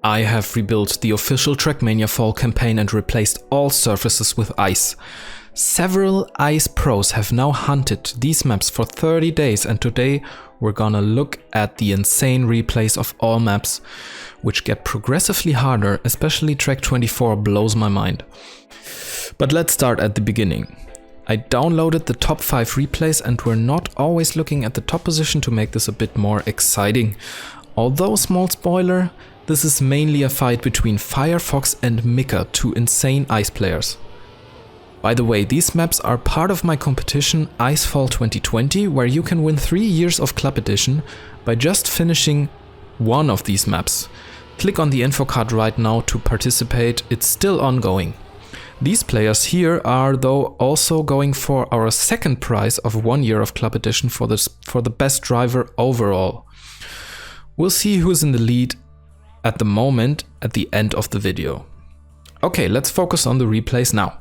I have rebuilt the official Trackmania Fall campaign and replaced all surfaces with ice. Several ice pros have now hunted these maps for 30 days, and today we're gonna look at the insane replays of all maps, which get progressively harder. Especially Track 24 blows my mind. But let's start at the beginning. I downloaded the top 5 replays, and we're not always looking at the top position to make this a bit more exciting. Although, small spoiler, this is mainly a fight between Firefox and Mika, two insane ice players. By the way, these maps are part of my competition Icefall 2020, where you can win 3 years of Club Edition by just finishing one of these maps. Click on the info card right now to participate, it's still ongoing. These players here are though also going for our second prize of 1 year of Club Edition for the best driver overall. We'll see who's in the lead at the moment at the end of the video. Okay, let's focus on the replays now.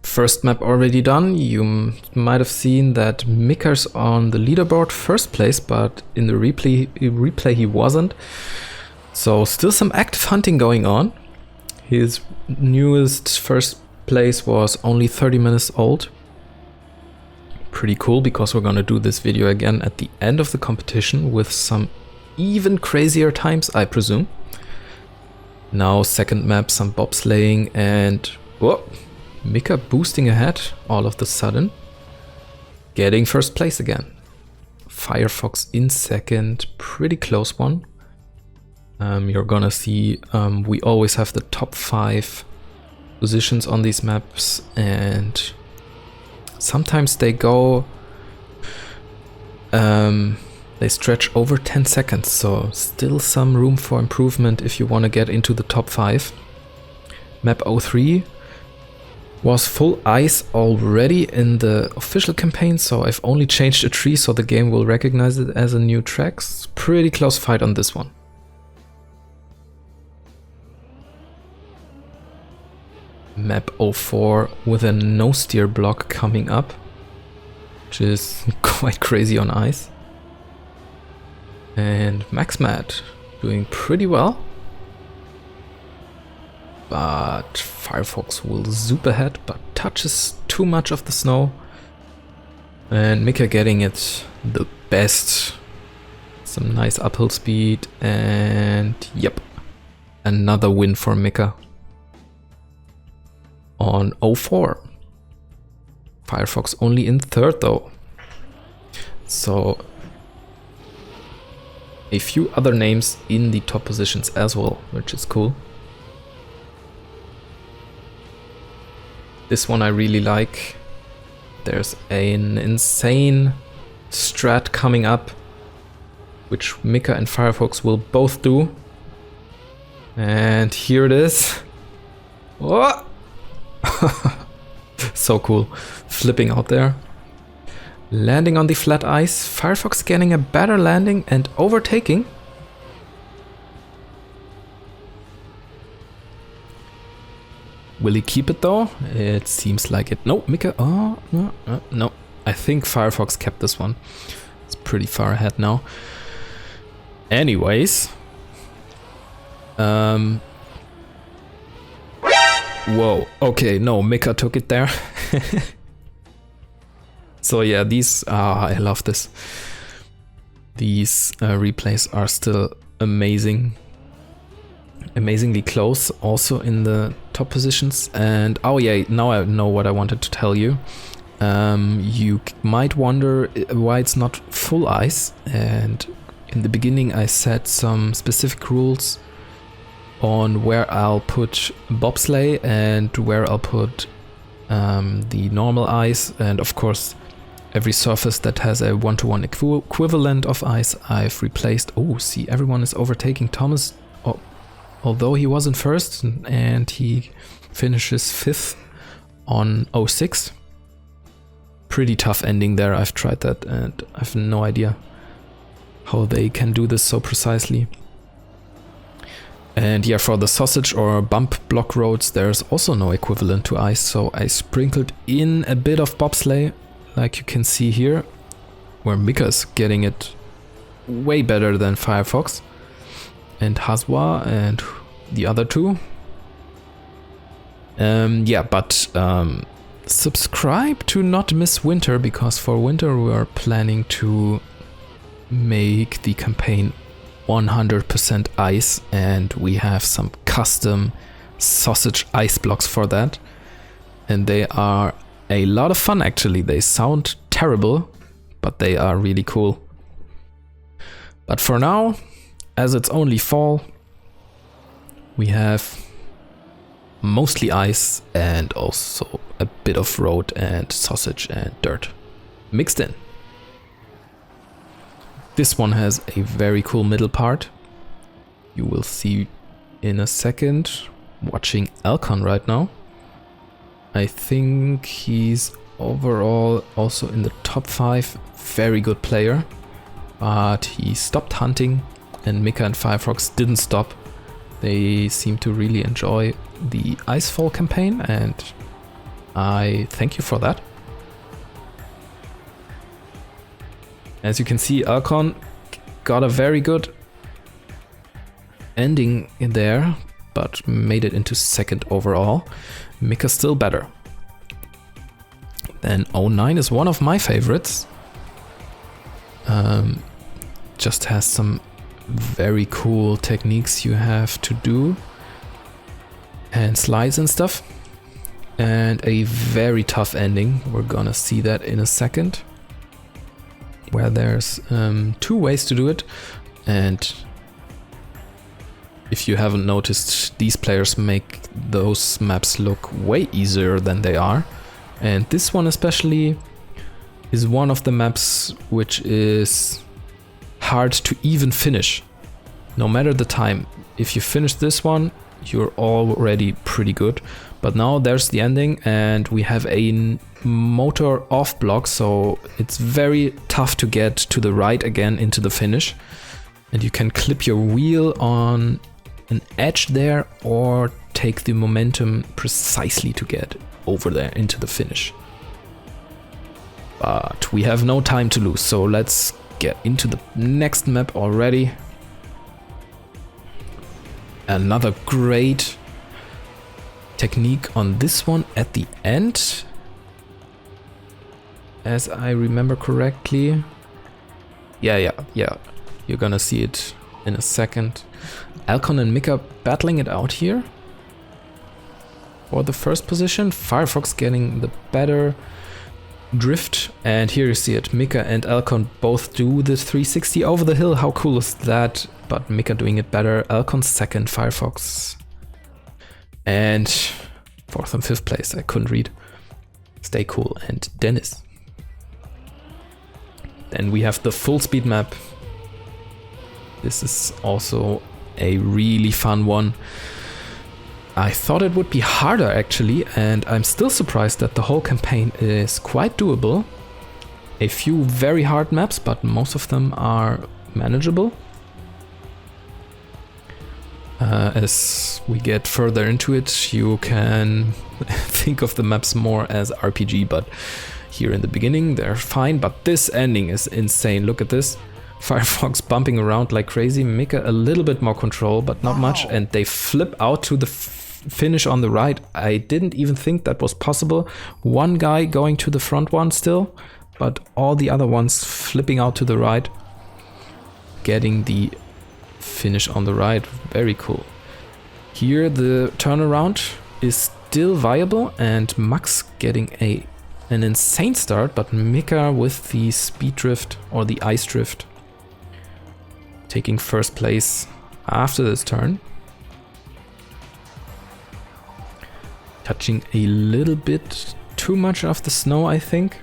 First map already done. You might have seen that Mika's on the leaderboard first place, but in the replay he wasn't. So still some active hunting going on. His newest first place was only 30 minutes old. Pretty cool, because we're gonna do this video again at the end of the competition with some even crazier times, I presume. Now second map, some bobsleighing, and whoa, Mika boosting ahead all of the sudden, getting first place again. Firefox in second, pretty close one. You're gonna see we always have the top 5 positions on these maps, and sometimes they go they stretch over 10 seconds, so still some room for improvement if you want to get into the top 5. Map 03 was full ice already in the official campaign, so I've only changed a tree so the game will recognize it as a new track. Pretty close fight on this one. Map 04 with a no steer block coming up, which is quite crazy on ice. And MaxMat doing pretty well, but Firefox will zoop ahead but touches too much of the snow, and Mika getting it the best. Some nice uphill speed, and yep, another win for Mika on 04. Firefox only in third though, so a few other names in the top positions as well, which is cool. This one I really like. There's an insane strat coming up, which Mika and Firefox will both do. And here it is. Oh! So cool. Flipping out there. Landing on the flat ice. Firefox getting a better landing and overtaking. Will he keep it though? It seems like it. No, Mika. Oh, no. I think Firefox kept this one. It's pretty far ahead now. Anyways. Whoa. Okay, no, Mika took it there. So yeah, these, I love this. These replays are still amazing. Amazingly close, also in the top positions. And oh yeah, now I know what I wanted to tell you. You might wonder why it's not full ice, and in the beginning I set some specific rules on where I'll put bobsleigh and where I'll put the normal ice, and of course every surface that has a 1-to-1 equivalent of ice I've replaced. Oh, see, everyone is overtaking Thomas. Although he wasn't first, and he finishes 5th on 06. Pretty tough ending there. I've tried that and I have no idea how they can do this so precisely. And yeah, for the sausage or bump block roads, there's also no equivalent to ice, so I sprinkled in a bit of bobsleigh, like you can see here, where Mika's getting it way better than Firefox. and Hazwa and the other two. Yeah, but subscribe to not miss winter, because for winter we are planning to make the campaign 100% ice, and we have some custom sausage ice blocks for that, and they are a lot of fun actually. They sound terrible, but they are really cool. But for now, as it's only fall, we have mostly ice and also a bit of road and sausage and dirt mixed in. This one has a very cool middle part. You will see in a second, watching Alcon right now. I think he's overall also in the top 5, very good player, but he stopped hunting, and Mika and Firefox didn't stop. They seem to really enjoy the Icefall campaign, and I thank you for that. As you can see, Alcon got a very good ending in there, but made it into second overall. Mika still better. Then 09 is one of my favorites. Just has some very cool techniques you have to do, and slides and stuff, and a very tough ending. We're gonna see that in a second, where there's 2 ways to do it, and if you haven't noticed, these players make those maps look way easier than they are, and this one especially is one of the maps which is hard to even finish. No matter the time, if you finish this one, you're already pretty good. But now there's the ending, and we have a motor off block, so it's very tough to get to the right again into the finish. And you can clip your wheel on an edge there, or take the momentum precisely to get over there into the finish. But we have no time to lose, so let's get into the next map already. Another great technique on this one at the end, as I remember correctly. Yeah. You're gonna see it in a second. Alcon and Mika battling it out here for the first position. Firefox getting the better drift, and here you see it. Mika and Alcon both do the 360 over the hill. How cool is that? But Mika doing it better. Alcon second, Firefox. And 4th and 5th place, I couldn't read. Stay Cool and Dennis. Then we have the full speed map. This is also a really fun one. I thought it would be harder actually, and I'm still surprised that the whole campaign is quite doable. A few very hard maps, but most of them are manageable. As we get further into it, you can think of the maps more as RPG, but here in the beginning they're fine. But this ending is insane. Look at this. Firefox bumping around like crazy. Mika a little bit more control, but not much, and they flip out to the finish on the right. I didn't even think that was possible. One guy going to the front one still, but all the other ones flipping out to the right, getting the finish on the right. Very cool. Here the turnaround is still viable, and Max getting an insane start, but Mika with the speed drift or the ice drift taking first place after this turn. Touching a little bit too much of the snow, I think.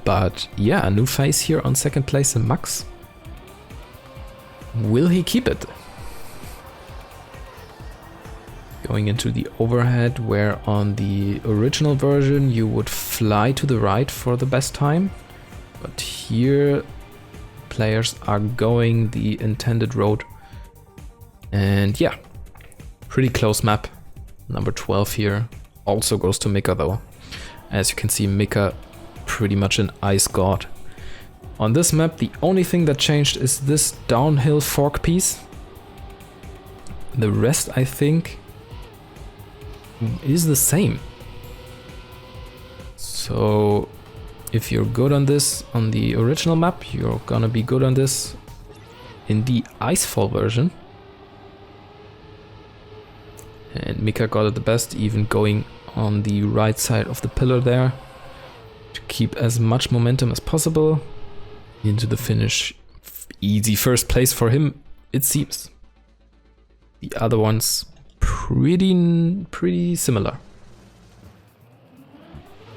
But yeah, a new face here on second place in Max. Will he keep it? Going into the overhead, where on the original version you would fly to the right for the best time. But here players are going the intended road. And yeah, pretty close map. Number 12 here also goes to Mika though. As you can see, Mika pretty much an ice god. On this map, the only thing that changed is this downhill fork piece. The rest, I think, is the same. So if you're good on this on the original map, you're gonna be good on this in the Icefall version. And Mika got it the best, even going on the right side of the pillar there to keep as much momentum as possible into the finish. Easy first place for him, it seems. The other ones pretty similar.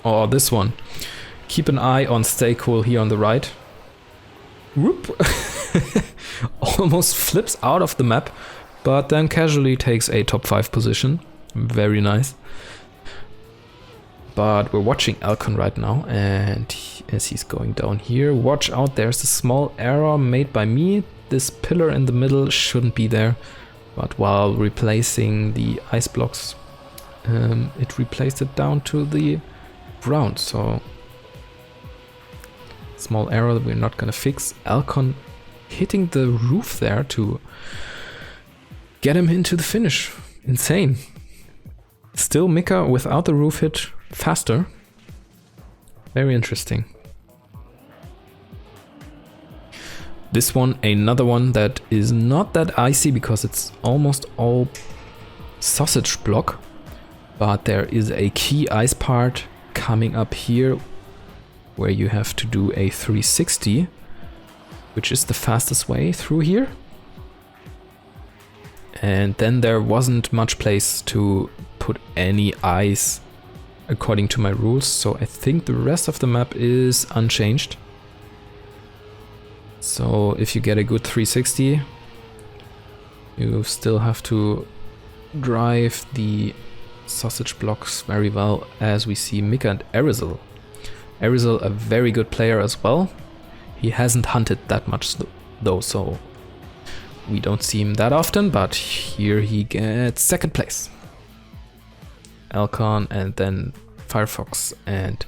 Oh, this one. Keep an eye on Stay Cool here on the right. Whoop! Almost flips out of the map, but then casually takes a top 5 position. Very nice. But we're watching Alcon right now, and as he's going down here, watch out, there's a small error made by me. This pillar in the middle shouldn't be there, but while replacing the ice blocks, it replaced it down to the ground, so small error that we're not gonna fix. Alcon hitting the roof there to get him into the finish. Insane. Still Mika without the roof hit faster. Very interesting. This one, another one that is not that icy because it's almost all sausage block, but there is a key ice part coming up here where you have to do a 360, which is the fastest way through here. And then there wasn't much place to put any ice according to my rules, so I think the rest of the map is unchanged. So if you get a good 360, you still have to drive the sausage blocks very well, as we see Mika and Arizal. Arizal, a very good player as well. He hasn't hunted that much though, so we don't see him that often, but here he gets second place. Alcon and then Firefox and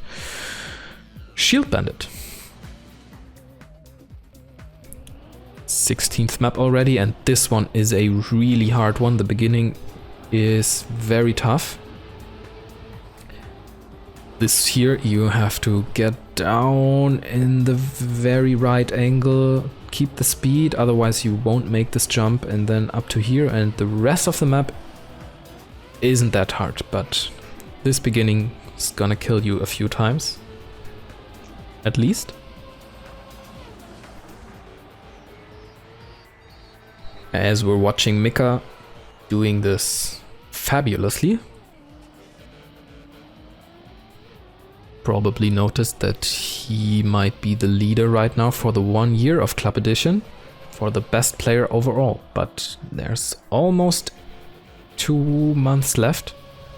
Shield Bandit. 16th map already, and this one is a really hard one. The beginning is very tough. This here you have to get down in the very right angle, keep the speed, otherwise you won't make this jump, and then up to here, and the rest of the map isn't that hard, but this beginning is gonna kill you a few times at least. As we're watching Mika doing this fabulously. Probably noticed that he might be the leader right now for the 1 year of Club Edition, for the best player overall, but there's almost 2 months left,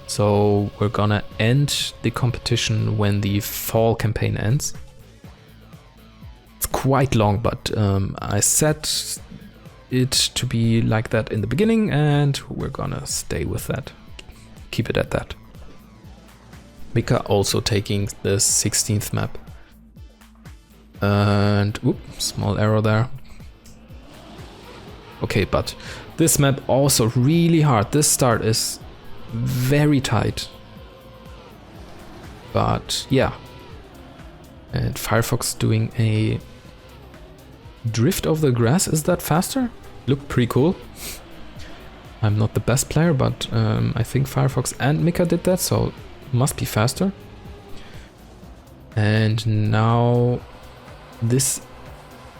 so we're gonna end the competition when the fall campaign ends. It's quite long, but I set it to be like that in the beginning, and we're gonna stay with that, keep it at that. Mika also taking the 16th map. And, oops, small error there. Okay, but this map also really hard. This start is very tight. But, yeah. And Firefox doing a drift over the grass. Is that faster? Looked pretty cool. I'm not the best player, but I think Firefox and Mika did that, so must be faster. And now this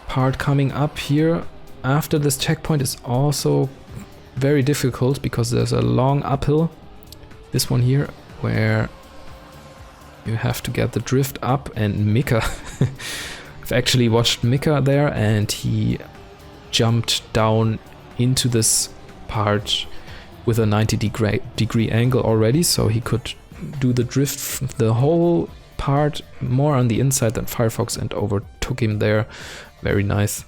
part coming up here after this checkpoint is also very difficult because there's a long uphill. This one here where you have to get the drift up, and Mika I've actually watched Mika there, and he jumped down into this part with a 90-degree angle already, so he could do the drift the whole part more on the inside than Firefox, and overtook him there. Very nice.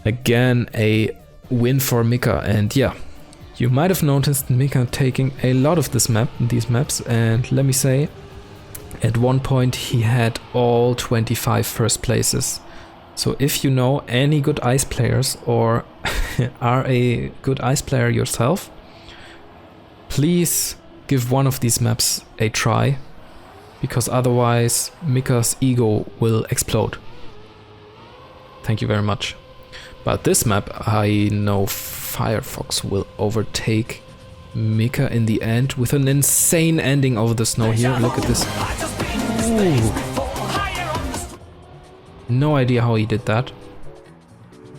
Again, a win for Mika, and yeah, you might have noticed Mika taking a lot of these maps, and let me say, At one point he had all 25 first places. So if you know any good ice players or are a good ice player yourself, please give one of these maps a try, because otherwise Mika's ego will explode. Thank you very much. But this map, I know Firefox will overtake Mika in the end with an insane ending over the snow here. Look at this. Ooh. No idea how he did that.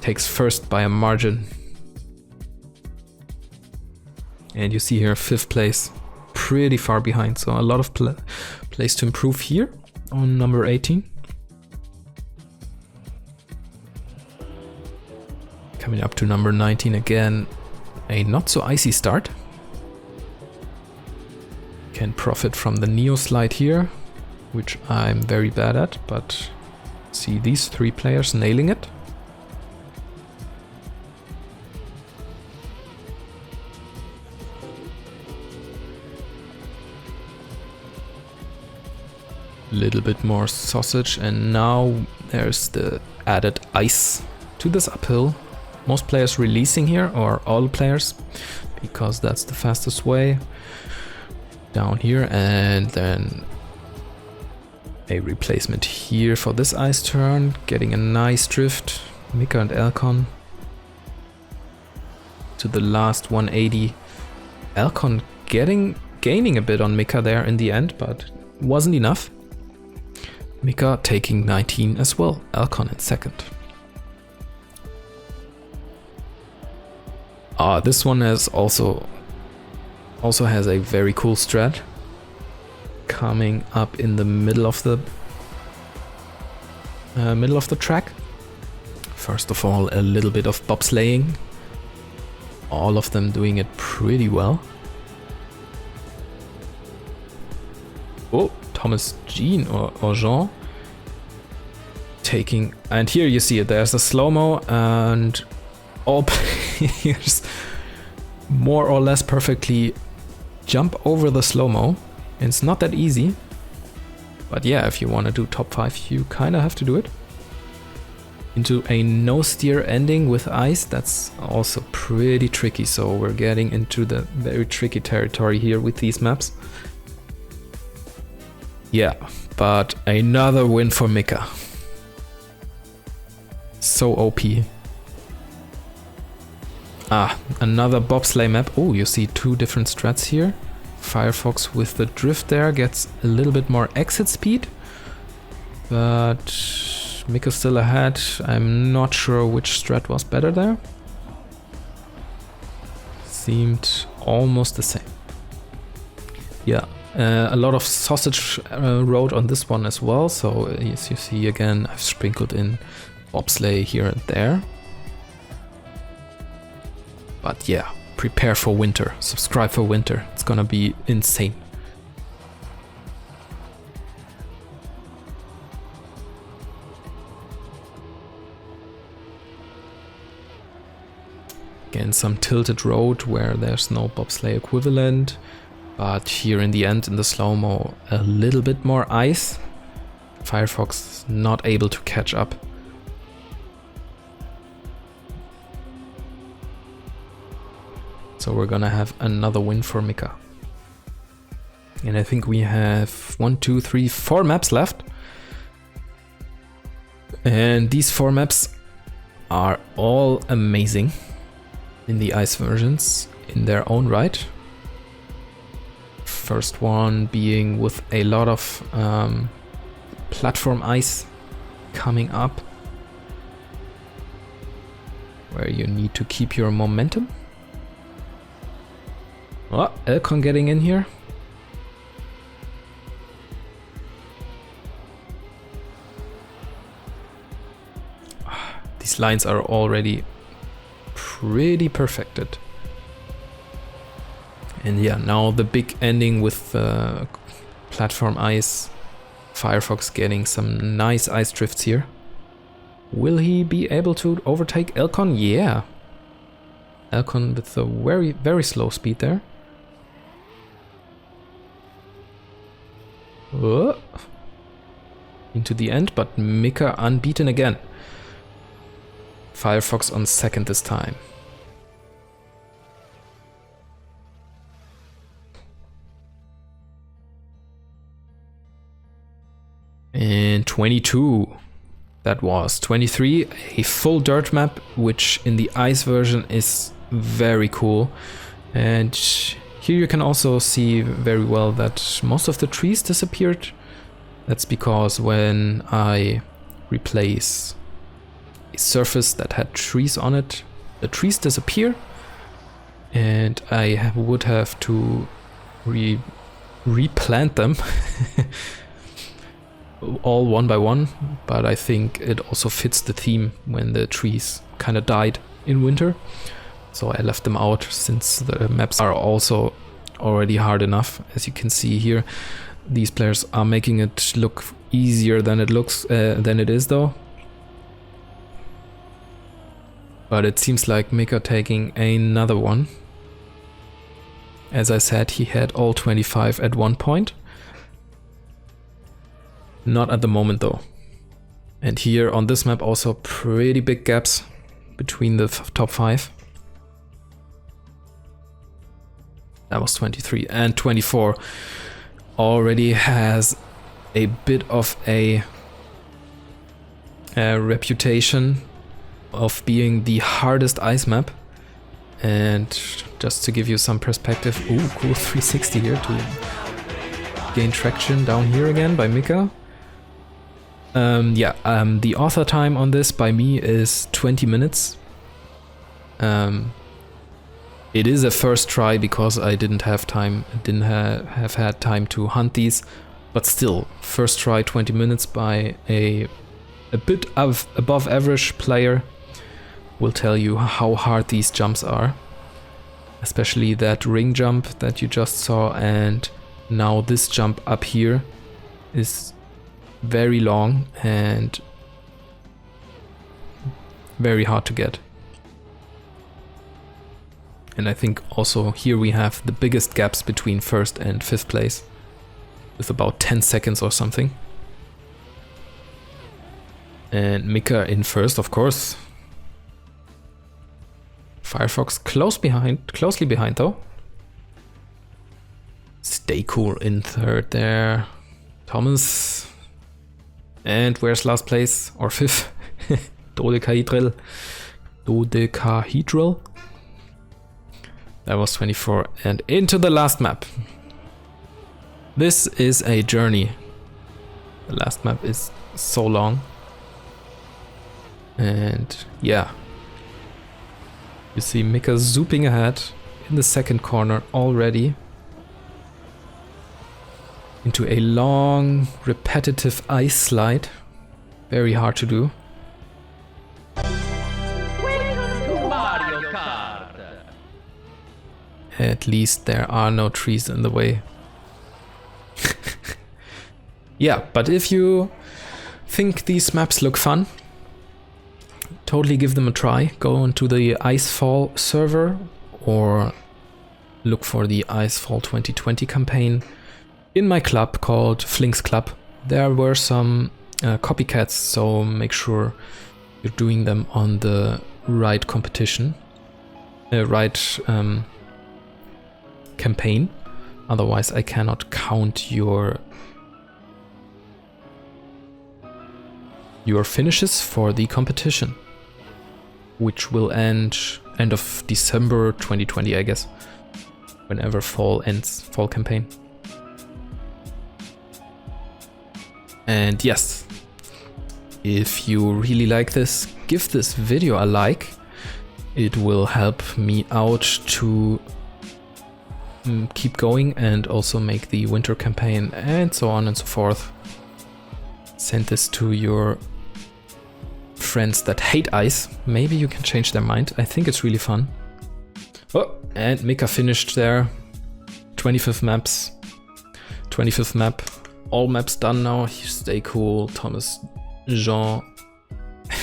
Takes first by a margin. And you see here 5th place. Pretty far behind, so a lot of place to improve here on number 18. Coming up to number 19 again. A not so icy start. Can profit from the Neo slide here, which I'm very bad at, but see these 3 players nailing it. Little bit more sausage, and now there's the added ice to this uphill. Most players releasing here, or all players, because that's the fastest way. Down here, and then a replacement here for this ice turn, getting a nice drift. Mika and Elcon to the last 180. Elcon gaining a bit on Mika there in the end, but wasn't enough. Mika taking 19 as well. Elcon in second. This one has also has a very cool strat. Coming up in the middle of the track. First of all, a little bit of bobsleighing. All of them doing it pretty well. Oh, Thomas Jean or Jean taking, and here you see it. There's a slow-mo, and all players more or less perfectly jump over the slow-mo. It's not that easy, but yeah, if you want to do top 5, you kind of have to do it. Into a no steer ending with ice, that's also pretty tricky, so we're getting into the very tricky territory here with these maps. Yeah, but another win for Mika. So OP. Another bobsleigh map. Oh, you see 2 different strats here. Firefox with the drift there gets a little bit more exit speed, but Mika's still ahead. I'm not sure which strat was better there. Seemed almost the same. Yeah, a lot of sausage road on this one as well. So as you see again, I've sprinkled in bobsleigh here and there. But yeah, prepare for winter, subscribe for winter, it's gonna be insane. Again, some tilted road where there's no bobsleigh equivalent, but here in the end, in the slow-mo, a little bit more ice. Firefox not able to catch up. So we're gonna have another win for Mika. And I think we have 1, 2, 3, 4 maps left. And these 4 maps are all amazing in the ice versions in their own right. First one being with a lot of platform ice coming up, where you need to keep your momentum. Oh, Elcon getting in here. These lines are already pretty perfected. And yeah, now the big ending with platform ice. Firefox getting some nice ice drifts here. Will he be able to overtake Elcon? Yeah. Elcon with a very, very slow speed there. Oh, into the end, but Mika unbeaten again. Firefox on second this time. And 22. That was 23, a full dirt map, which in the ice version is very cool. And here you can also see very well that most of the trees disappeared. That's because when I replace a surface that had trees on it, the trees disappear, and I would have to replant them all one by one, but I think it also fits the theme when the trees kind of died in winter. So I left them out since the maps are also already hard enough. As you can see here, these players are making it look easier than it is though. But it seems like Mika taking another one. As I said, he had all 25 at one point. Not at the moment though. And here on this map also pretty big gaps between the top 5. That was 23, and 24 already has a bit of a reputation of being the hardest ice map. And just to give you some perspective, ooh, cool 360 here to gain traction down here again by Mika. The author time on this by me is 20 minutes. It is a first try because I didn't have had time to hunt these, but still, first try 20 minutes by a bit of above average player will tell you how hard these jumps are. Especially that ring jump that you just saw, and now this jump up here is very long and very hard to get. And I think also here we have the biggest gaps between first and 5th place, with about 10 seconds or something. And Mika in first, of course. Firefox closely behind though. Stay cool in third there. Thomas. And where's last place? Or 5th? Dodecahedral. That was 24. And into the last map. This is a journey. The last map is so long. And yeah. You see Mika zooping ahead in the second corner already. Into a long, repetitive ice slide. Very hard to do. At least there are no trees in the way. Yeah, but if you think these maps look fun, totally give them a try. Go onto the Icefall server or look for the Icefall 2020 campaign in my club called Flinks Club. There were some copycats, so make sure you're doing them on the right competition, campaign. Otherwise I cannot count your finishes for the competition, which will end of December 2020, I guess, whenever fall ends, fall campaign. And yes, if you really like this, give this video a like. It will help me out to keep going and also make the winter campaign and so on and so forth. Send this to your friends that hate ice. Maybe you can change their mind. I think it's really fun. Oh, and Mika finished there. 25th map. All maps done now. Stay cool. Thomas, Jean,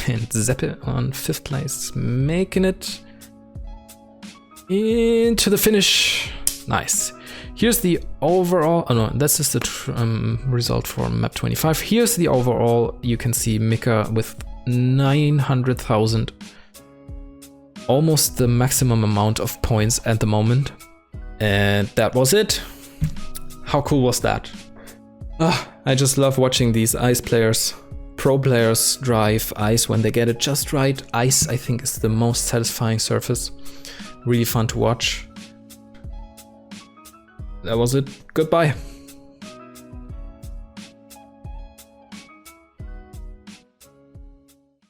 and Zeppe on 5th place, making it into the finish. Nice. Here's the overall, oh no, this is the result for map 25. Here's the overall. You can see Mika with 900,000, almost the maximum amount of points at the moment. And that was it. How cool was that? I just love watching these Ice players, pro players drive Ice when they get it just right. Ice, I think, is the most satisfying surface. Really fun to watch. That was it. Goodbye.